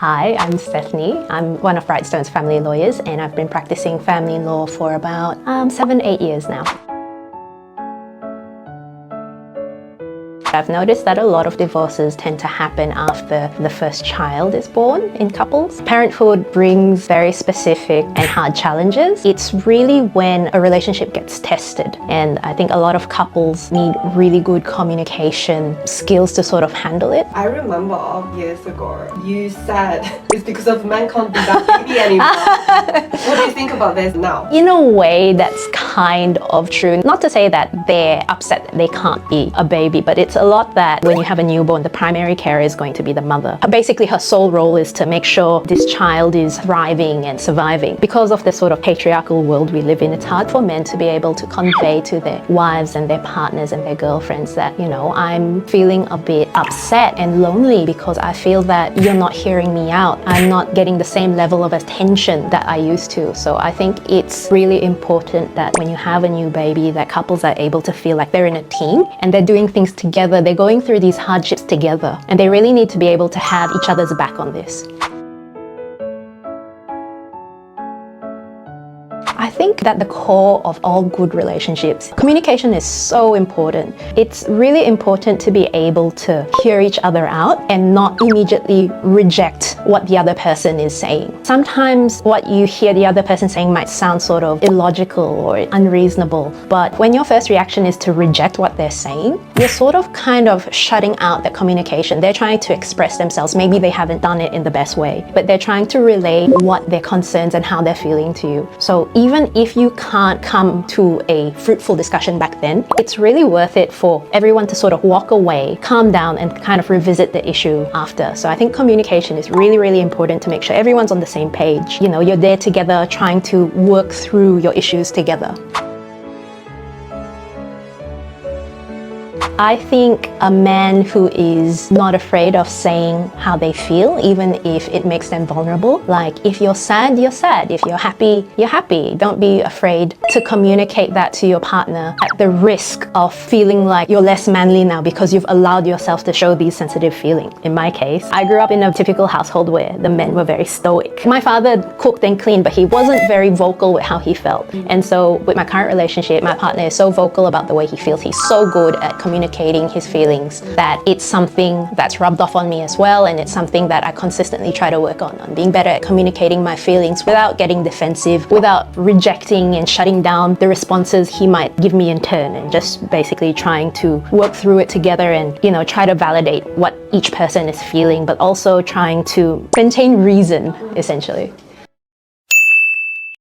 Hi, I'm Stephanie. I'm one of Brightstone's family lawyers, and I've been practicing family law for about 7-8 years now. I've noticed that a lot of divorces tend to happen after the first child is born in couples. Parenthood brings very specific and hard challenges. It's really when a relationship gets tested, and I think a lot of couples need really good communication skills to sort of handle it. I remember years ago, you said it's because of men can't be that baby anymore. What do you think about this now? In a way, that's kind of true. Not to say that they're upset that they can't be a baby, but it's a lot that when you have a newborn, the primary carer is going to be the mother. Basically, her sole role is to make sure this child is thriving and surviving. Because of the sort of patriarchal world we live in, it's hard for men to be able to convey to their wives and their partners and their girlfriends that, you know, I'm feeling a bit upset and lonely because I feel that you're not hearing me out. I'm not getting the same level of attention that I used to. So I think it's really important that when you have a new baby, that couples are able to feel like they're in a team and they're doing things together. They're going through these hardships together, and they really need to be able to have each other's back on this. I think that the core of all good relationships, communication is so important. It's really important to be able to hear each other out and not immediately reject what the other person is saying. Sometimes what you hear the other person saying might sound sort of illogical or unreasonable, but when your first reaction is to reject what they're saying, you're sort of kind of shutting out the communication. They're trying to express themselves. Maybe they haven't done it in the best way, but they're trying to relay what their concerns and how they're feeling to you. So even if you can't come to a fruitful discussion back then, it's really worth it for everyone to sort of walk away, calm down, and kind of revisit the issue after. So I think communication is really, really important to make sure everyone's on the same page. You know, you're there together trying to work through your issues together. I think a man who is not afraid of saying how they feel, even if it makes them vulnerable. Like, if you're sad, you're sad. If you're happy, you're happy. Don't be afraid to communicate that to your partner at the risk of feeling like you're less manly now because you've allowed yourself to show these sensitive feelings. In my case, I grew up in a typical household where the men were very stoic. My father cooked and cleaned, but he wasn't very vocal with how he felt. And so with my current relationship, my partner is so vocal about the way he feels. He's so good at communicating his feelings that it's something that's rubbed off on me as well, and it's something that I consistently try to work on being better at communicating my feelings without getting defensive, without rejecting and shutting down the responses he might give me in turn, and just basically trying to work through it together and, you know, try to validate what each person is feeling, but also trying to maintain reason, essentially.